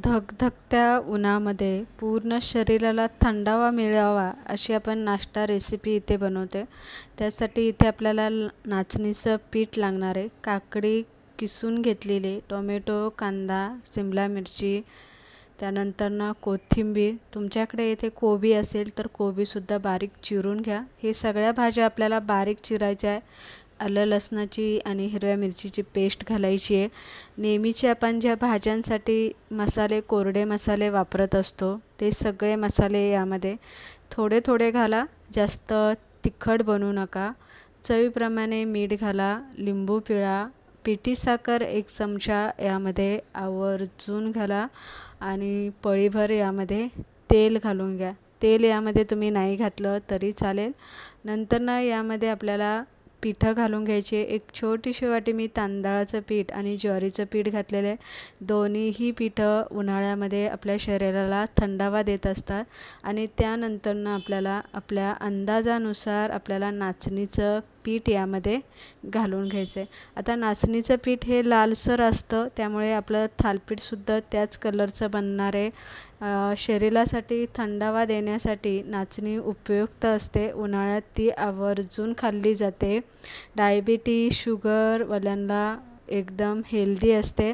धगधगत्या उन्हामध्ये पूर्ण शरीराला थंडावा मिळावा अशी आपण नाश्ता रेसिपी इथे बनवते. त्यासाठी इथे आपल्याला नाचणीचं पीठ लागणार आहे. काकडी किसून घेतलेली, टोमॅटो, कांदा, सिमला मिरची, त्यानंतर कोथिंबीर, तुमच्याकडे इथे कोबी असेल तर कोबीसुद्धा बारीक चिरून घ्या. हे सगळ्या भाज्या आपल्याला बारीक चिरायच्या आहे. आलं लसणाची आणि हिरव्या मिरचीची पेस्ट घालायची आहे. नेहमीचे आपण ज्या भाज्यांसाठी मसाले, कोरडे मसाले वापरत असतो ते सगळे मसाले यामध्ये थोडे थोडे घाला. जास्त तिखट बनवू नका. चवीप्रमाणे मीठ घाला, लिंबू पिळा, पिठी साखर 1 चमचा यामध्ये आवर्जून घाला आणि पळीभर यामध्ये तेल घालून घ्या. तेल यामध्ये तुम्ही नाही घातलं तरी चालेल. नंतर यामध्ये आपल्याला पिठं घालून घ्यायची. एक छोटीशी वाटी मी तांदळाचं पीठ आणि ज्वारीचं पीठ घातलेलं आहे. दोन्हीही पिठं उन्हाळ्यामध्ये आपल्या शरीराला थंडावा देत असतात. आणि त्यानंतर आपल्याला आपल्या अंदाजानुसार आपल्याला नाचणीचं पीठ यामध्ये घालून घ्यायचं आहे. आता नाचणीचं पीठ हे लालसर असतं, त्यामुळे आपलं थालीपीठसुद्धा त्याच कलरचं बनणार आहे. शरीरासाठी थंडावा देण्यासाठी नाचणी उपयुक्त असते. उन्हाळ्यात ती आवर्जून खाल्ली जाते. डायबिटीज, शुगरवाल्यांना एकदम हेल्दी असते.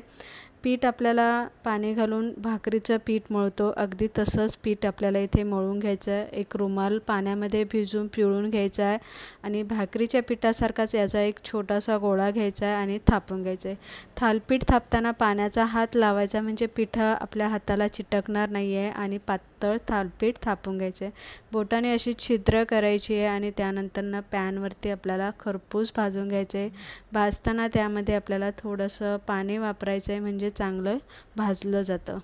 पीठ आपल्याला पाणी घालून भाकरीचं पीठ मळतो, अगदी तसंच पीठ आपल्याला इथे मळून घ्यायचं आहे. एक रुमाल पाण्यामध्ये भिजून पिळून घ्यायचा आहे आणि भाकरीच्या पिठासारखाच याचा एक छोटासा गोळा घ्यायचा आहे आणि थापून घ्यायचं आहे. थालीपीठ थापताना पाण्याचा हात लावायचा, म्हणजे पिठं आपल्या हाताला चिटकणार नाही आहे आणि पातळ थालीपीठ थापून घ्यायचं आहे. बोटाने अशी छिद्र करायची आहे आणि त्यानंतर पॅनवरती आपल्याला खरपूस भाजून घ्यायचं आहे. भाजताना त्यामध्ये आपल्याला थोडंसं पाणी वापरायचं आहे, म्हणजे चांगलं भाजलं जातं.